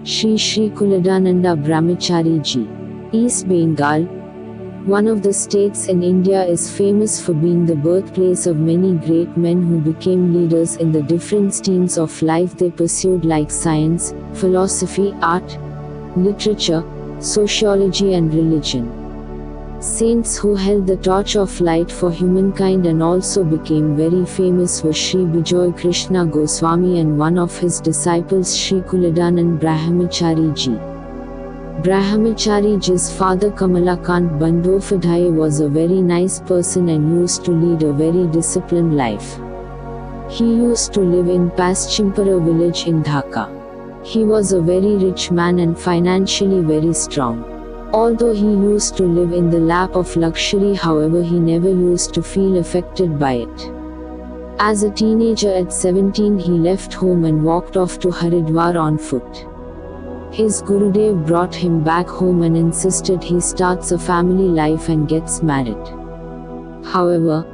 Shri Kuladhananda Brahmachari Ji. East Bengal, one of the states in India, is famous for being the birthplace of many great men who became leaders in the different streams of life they pursued, like science, philosophy, art, literature, sociology and religion. Saints who held the torch of light for humankind and also became very famous were Sri Bijoy Krishna Goswami and one of his disciples Sri Kuladhanand Brahmachari Ji. Brahmachari Ji's father Kamalakant Bandyopadhyay was a very nice person and used to lead a very disciplined life. He used to live in Paschimpara village in Dhaka. He was a very rich man and financially very strong. Although he used to live in the lap of luxury, however, he never used to feel affected by it. As a teenager at 17, he left home and walked off to Haridwar on foot. His Gurudev brought him back home and insisted he starts a family life and gets married. However,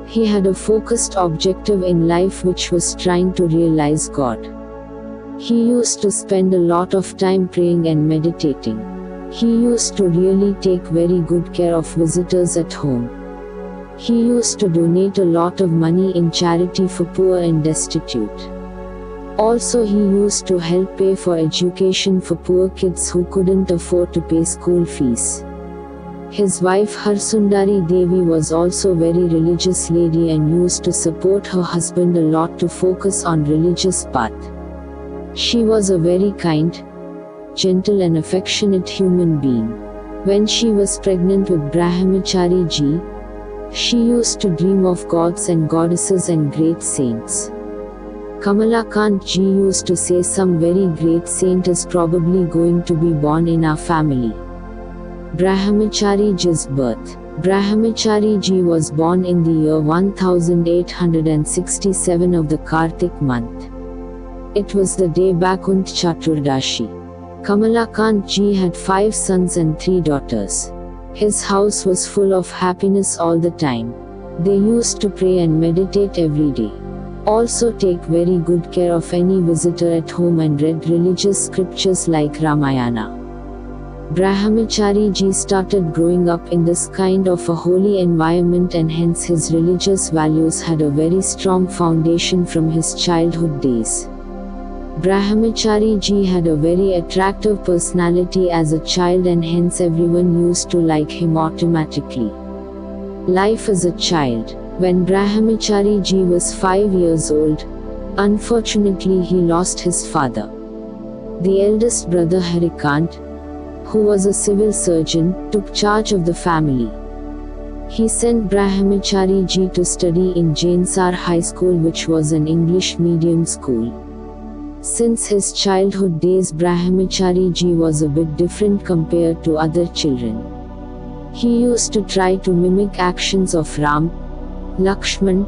he had a focused objective in life, which was trying to realize God. He used to spend a lot of time praying and meditating. He used to really take very good care of visitors at home. He used to donate a lot of money in charity for poor and destitute. Also, he used to help pay for education for poor kids who couldn't afford to pay school fees. His wife Harsundari Devi was also very religious lady and used to support her husband a lot to focus on religious path. She was a very kind, gentle and affectionate human being. When she was pregnant with Brahmachari Ji, she used to dream of gods and goddesses and great saints. Kamalakant Ji used to say some very great saint is probably going to be born in our family. Brahmachari Ji's birth. Brahmachari Ji was born in the year 1867 of the Kartik month. It was the day Bakunt Chaturdashi. Kamalakant Ji had 5 sons and 3 daughters. His house was full of happiness all the time. They used to pray and meditate every day. Also take very good care of any visitor at home and read religious scriptures like Ramayana. Brahmachari Ji started growing up in this kind of a holy environment, and hence his religious values had a very strong foundation from his childhood days. Brahmachari Ji had a very attractive personality as a child, and hence everyone used to like him automatically. Life as a child. When Brahmachari Ji was 5 years old, unfortunately he lost his father. The eldest brother Harikant, who was a civil surgeon, took charge of the family. He sent Brahmachari Ji to study in Jainsar High School, which was an English medium school. Since his childhood days, Brahmachari Ji was a bit different compared to other children. He used to try to mimic actions of Ram, Lakshman,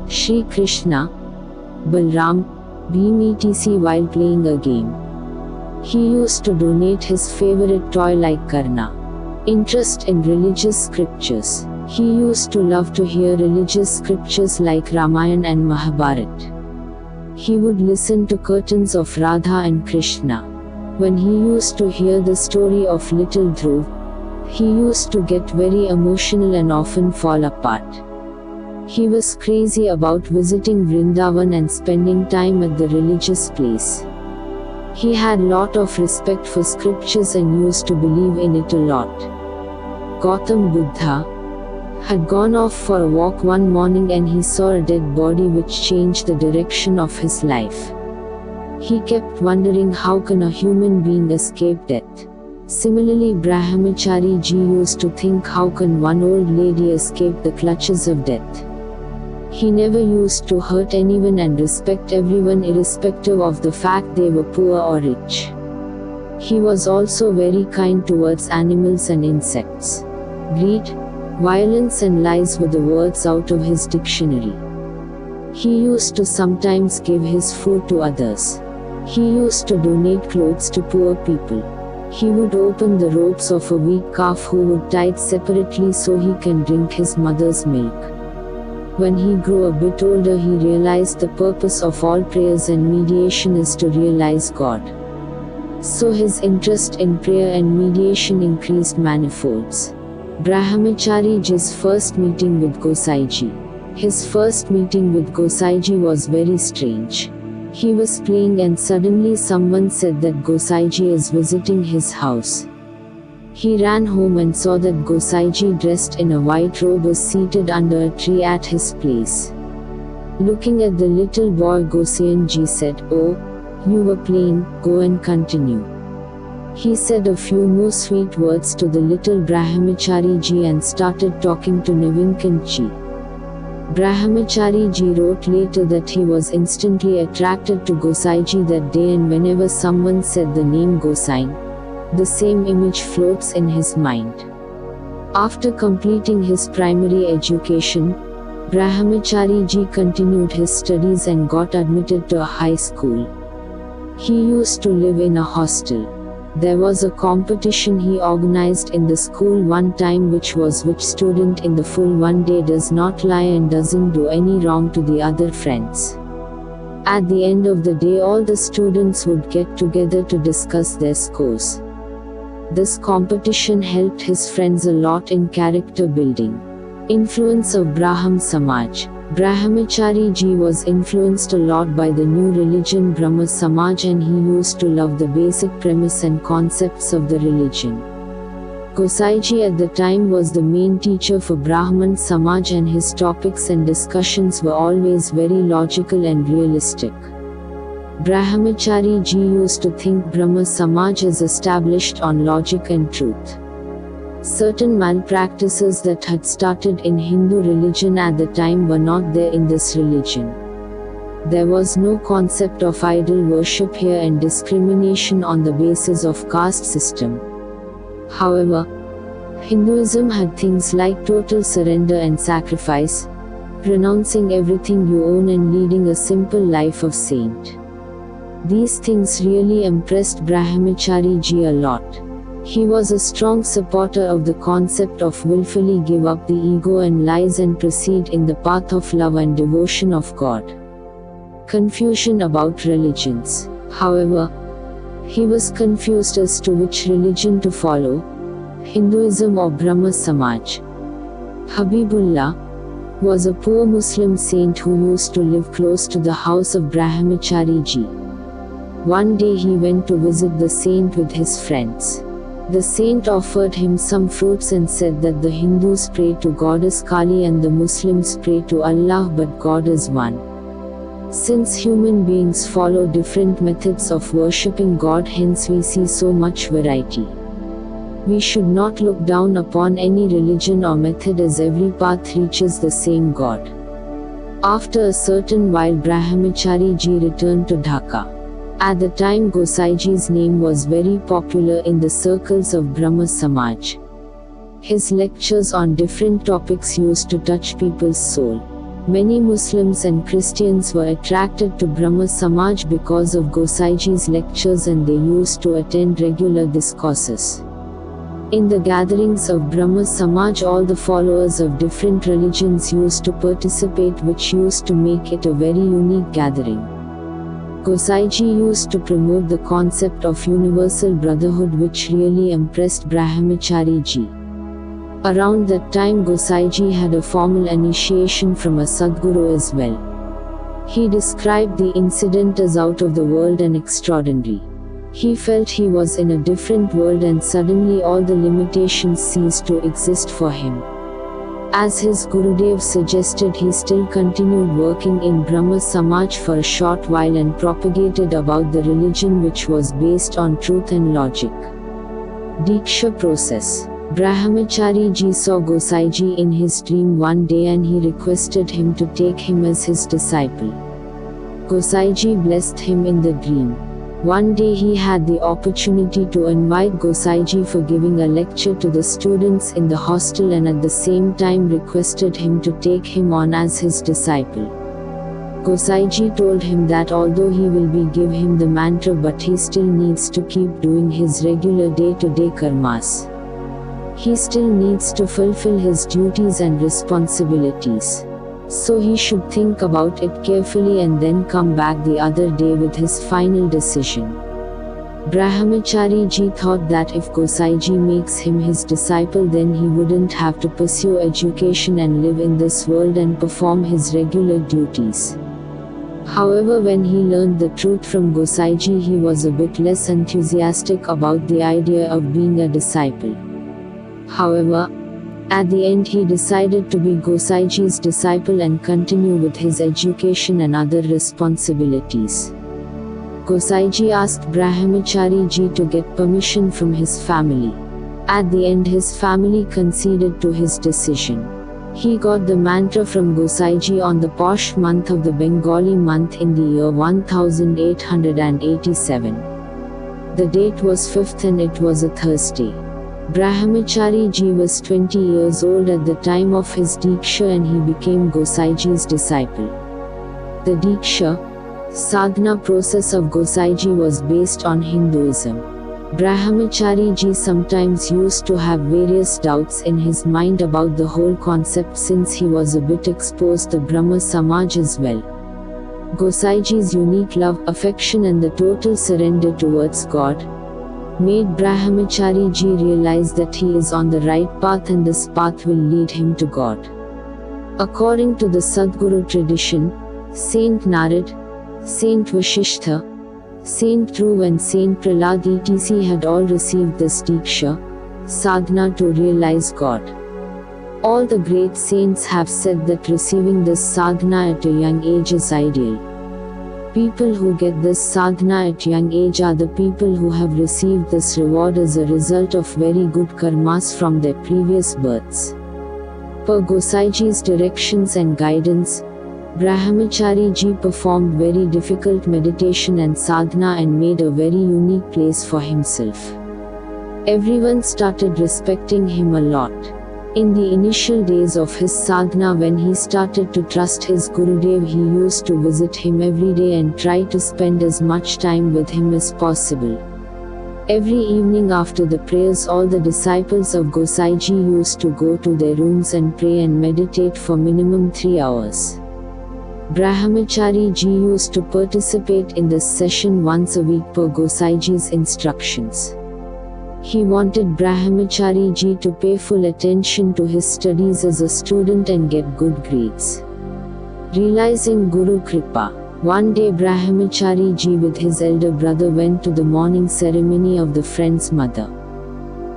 Shri Krishna, Balram, Bhim etc. while playing a game. He used to donate his favorite toy like Karna. Interest in religious scriptures. He used to love to hear religious scriptures like Ramayana and Mahabharata. He would listen to curtains of Radha and Krishna. When he used to hear the story of little Dhruv, he used to get very emotional and often fall apart. He was crazy about visiting Vrindavan and spending time at the religious place. He had lot of respect for scriptures and used to believe in it a lot. Gautam Buddha had gone off for a walk one morning and he saw a dead body which changed the direction of his life. He kept wondering how can a human being escape death. Similarly, Brahmachari Ji used to think how can one old lady escape the clutches of death. He never used to hurt anyone and respect everyone irrespective of the fact they were poor or rich. He was also very kind towards animals and insects. Greed, violence and lies were the words out of his dictionary. He used to sometimes give his food to others. He used to donate clothes to poor people. He would open the ropes of a weak calf who would tie it separately so he can drink his mother's milk. When he grew a bit older, he realized the purpose of all prayers and mediation is to realize God. So his interest in prayer and mediation increased manifolds. Brahmachari Ji's first meeting with Gosaiji. His first meeting with Gosaiji was very strange. He was playing and suddenly someone said that Gosaiji is visiting his house. He ran home and saw that Gosaiji, dressed in a white robe, was seated under a tree at his place. Looking at the little boy, Gosaiji said, "Oh, you were playing, go and continue." He said a few more sweet words to the little Brahmachari Ji and started talking to Nivinkan Ji. Brahmachari Ji wrote later that he was instantly attracted to Gosaiji that day, and whenever someone said the name Gosain, the same image floats in his mind. After completing his primary education, Brahmachari Ji continued his studies and got admitted to a high school. He used to live in a hostel. There was a competition he organized in the school one time, which student in the full one day does not lie and doesn't do any wrong to the other friends. At the end of the day, all the students would get together to discuss their scores. This competition helped his friends a lot in character building. Influence of Braham Samaj. Brahmachari Ji was influenced a lot by the new religion Brahma Samaj, and he used to love the basic premise and concepts of the religion. Gosaiji at the time was the main teacher for Brahman Samaj, and his topics and discussions were always very logical and realistic. Brahmachari Ji used to think Brahma Samaj is established on logic and truth. Certain malpractices that had started in Hindu religion at the time were not there in this religion. There was no concept of idol worship here and discrimination on the basis of caste system. However, Hinduism had things like total surrender and sacrifice, renouncing everything you own and leading a simple life of saint. These things really impressed Brahmachari Ji a lot. He was a strong supporter of the concept of willfully give up the ego and lies and proceed in the path of love and devotion of God. Confusion about religions. However, he was confused as to which religion to follow, Hinduism or Brahma Samaj. Habibullah was a poor Muslim saint who used to live close to the house of Brahmachari Ji. One day he went to visit the saint with his friends. The saint offered him some fruits and said that the Hindus pray to goddess Kali and the Muslims pray to Allah, but God is one. Since human beings follow different methods of worshipping God, hence we see so much variety. We should not look down upon any religion or method, as every path reaches the same God. After a certain while, Brahmachari Ji returned to Dhaka. At the time, Gosaiji's name was very popular in the circles of Brahma Samaj. His lectures on different topics used to touch people's soul. Many Muslims and Christians were attracted to Brahma Samaj because of Gosaiji's lectures, and they used to attend regular discourses. In the gatherings of Brahma Samaj, all the followers of different religions used to participate, which used to make it a very unique gathering. Gosaiji used to promote the concept of universal brotherhood, which really impressed Brahmachari Ji. Around that time, Gosaiji had a formal initiation from a Sadguru as well. He described the incident as out of the world and extraordinary. He felt he was in a different world, and suddenly all the limitations ceased to exist for him. As his Gurudev suggested, he still continued working in Brahma Samaj for a short while and propagated about the religion which was based on truth and logic. Diksha process. Brahmachari Ji saw Gosaiji in his dream one day, and he requested him to take him as his disciple. Gosaiji blessed him in the dream. One day he had the opportunity to invite Gosaiji for giving a lecture to the students in the hostel, and at the same time requested him to take him on as his disciple. Gosaiji told him that although he will give him the mantra, but he still needs to keep doing his regular day-to-day karmas. He still needs to fulfill his duties and responsibilities. So he should think about it carefully and then come back the other day with his final decision. Brahmachari ji thought that if Gosaiji makes him his disciple, then he wouldn't have to pursue education and live in this world and perform his regular duties. However, when he learned the truth from Gosaiji, he was a bit less enthusiastic about the idea of being a disciple. However, at the end he decided to be Gosaiji's disciple and continue with his education and other responsibilities. Gosaiji asked Brahmachari ji to get permission from his family. At the end his family conceded to his decision. He got the mantra from Gosaiji on the posh month of the Bengali month in the year 1887. The date was 5th and it was a Thursday. Brahmachari ji was 20 years old at the time of his Diksha and he became Gosaiji's disciple. The Diksha, sadhana process of Gosaiji was based on Hinduism. Brahmachari ji sometimes used to have various doubts in his mind about the whole concept since he was a bit exposed to Brahma Samaj as well. Gosaiji's unique love, affection and the total surrender towards God made Brahmachari ji realize that he is on the right path and this path will lead him to God. According to the Sadguru tradition, Saint Narad, Saint Vashishtha, Saint Dhruv and Saint Prahlad etc. had all received this Diksha, sadhana to realize God. All the great saints have said that receiving this sadhana at a young age is ideal. People who get this sadhana at young age are the people who have received this reward as a result of very good karmas from their previous births. Per Gosaiji's directions and guidance, Brahmachari ji performed very difficult meditation and sadhana and made a very unique place for himself. Everyone started respecting him a lot. In the initial days of his sadhana, when he started to trust his Gurudev, he used to visit him every day and try to spend as much time with him as possible. Every evening after the prayers, all the disciples of Gosaiji used to go to their rooms and pray and meditate for minimum 3 hours. Brahmachari ji used to participate in this session once a week per Gosaiji's instructions. He wanted Brahmachari ji to pay full attention to his studies as a student and get good grades. Realizing Guru Kripa, one day Brahmachari ji with his elder brother went to the morning ceremony of the friend's mother.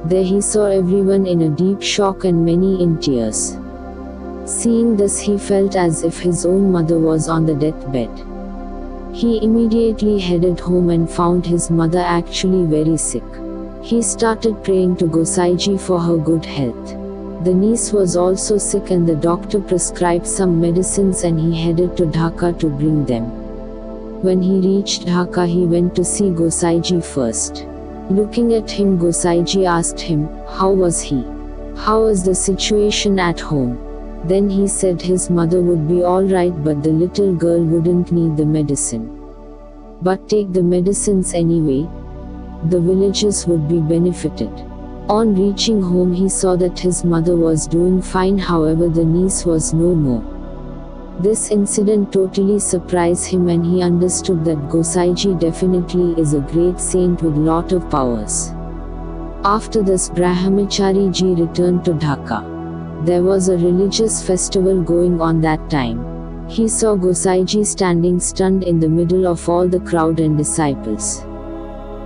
There he saw everyone in a deep shock and many in tears. Seeing this, he felt as if his own mother was on the deathbed. He immediately headed home and found his mother actually very sick. He started praying to Gosaiji for her good health. The niece was also sick and the doctor prescribed some medicines and he headed to Dhaka to bring them. When he reached Dhaka, he went to see Gosaiji first. Looking at him, Gosaiji asked him, how was he? How was the situation at home? Then he said his mother would be alright but the little girl wouldn't need the medicine. But take the medicines anyway. The villagers would be benefited. On reaching home, he saw that his mother was doing fine, however the niece was no more. This incident totally surprised him and he understood that Gosaiji definitely is a great saint with lot of powers. After this, Brahmachari ji returned to Dhaka. There was a religious festival going on that time. He saw Gosaiji standing stunned in the middle of all the crowd and disciples.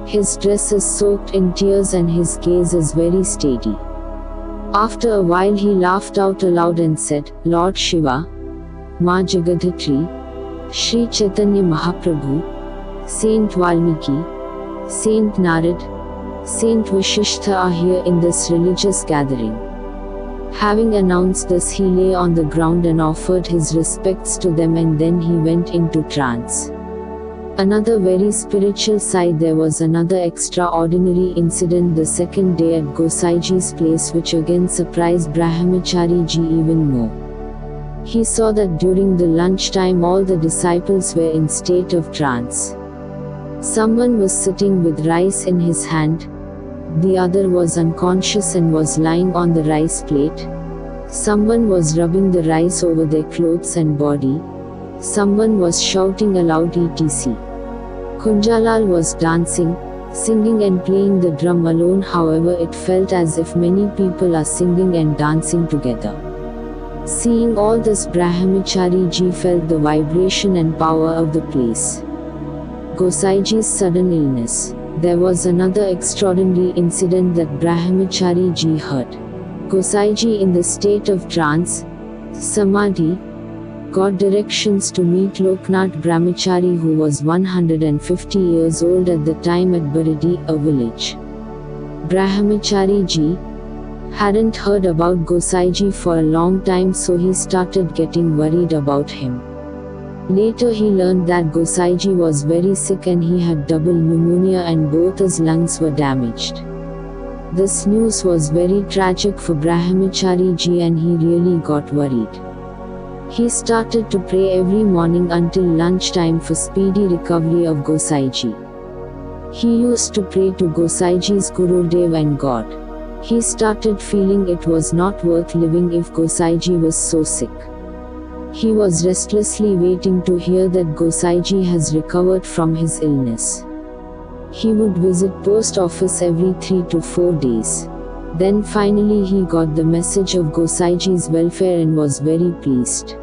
His dress is soaked in tears and his gaze is very steady. After a while he laughed out aloud and said, Lord Shiva, Ma Jagadhatri, Sri Chaitanya Mahaprabhu, Saint Valmiki, Saint Narad, Saint Vashishtha are here in this religious gathering. Having announced this, he lay on the ground and offered his respects to them and then he went into trance. Another very spiritual side, there was another extraordinary incident the second day at Gosaiji's place which again surprised Brahmachari ji even more. He saw that during the lunchtime all the disciples were in state of trance. Someone was sitting with rice in his hand. The other was unconscious and was lying on the rice plate. Someone was rubbing the rice over their clothes and body. Someone was shouting aloud etc. Kunjalal was dancing. Singing and playing the drum alone, however, it felt as if many people are singing and dancing together. Seeing all this, Brahmachari ji felt the vibration and power of the place. Gosaiji's sudden illness. There was another extraordinary incident that Brahmachari ji heard. Gosaiji, in the state of trance, samadhi, got directions to meet Loknath Brahmachari, who was 150 years old at the time, at Baridi, a village. Brahmachari ji hadn't heard about Gosaiji for a long time, so he started getting worried about him. Later he learned that Gosaiji was very sick and he had double pneumonia and both his lungs were damaged. This news was very tragic for Brahmachari ji and he really got worried. He started to pray every morning until lunchtime for speedy recovery of Gosaiji. He used to pray to Gosaiji's Gurudev and God. He started feeling it was not worth living if Gosaiji was so sick. He was restlessly waiting to hear that Gosaiji has recovered from his illness. He would visit post office every 3 to 4 days. Then finally he got the message of Gosaiji's welfare and was very pleased.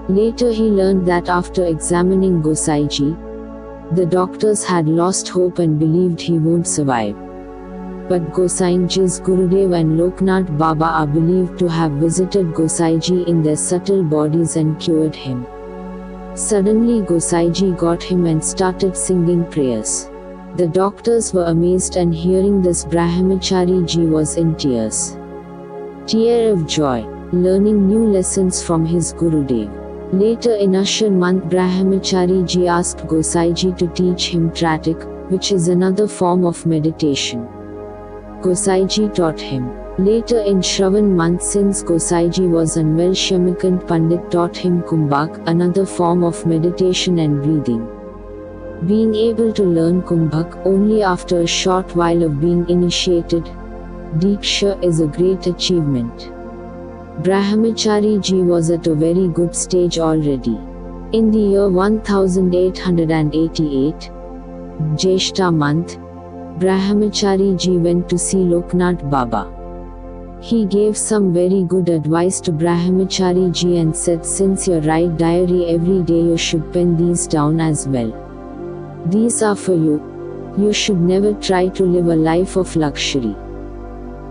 Later he learned that after examining Gosaiji, the doctors had lost hope and believed he won't survive. But Gosaiji's Gurudev and Loknath Baba are believed to have visited Gosaiji in their subtle bodies and cured him. Suddenly Gosaiji got him and started singing prayers. The doctors were amazed, and hearing this, Brahmachari ji was in tears. Tear of joy, learning new lessons from his Gurudev. Later in Ashar month, Brahmachari ji asked Gosaiji to teach him Tratak, which is another form of meditation. Gosaiji taught him. Later in Shravan month, since Gosaiji was unwell, Shamakant Pandit taught him Kumbhak, another form of meditation and breathing. Being able to learn Kumbhak only after a short while of being initiated, Diksha, is a great achievement. Brahmachari ji was at a very good stage already. In the year 1888, Jeshta month, Brahmachari ji went to see Loknath Baba. He gave some very good advice to Brahmachari ji and said, since you write diary every day, you should pen these down as well. These are for you. You should never try to live a life of luxury.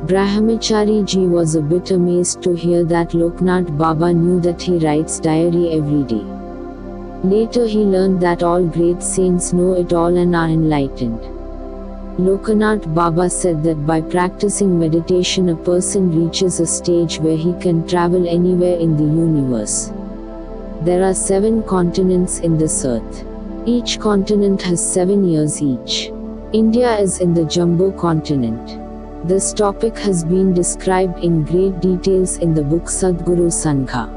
Brahmachari ji was a bit amazed to hear that Loknath Baba knew that he writes diary every day. Later he learned that all great saints know it all and are enlightened. Loknath Baba said that by practicing meditation, a person reaches a stage where he can travel anywhere in the universe. There are 7 continents in this earth. Each continent has 7 years each. India is in the Jumbo continent. This topic has been described in great details in the book Sadguru Sangha.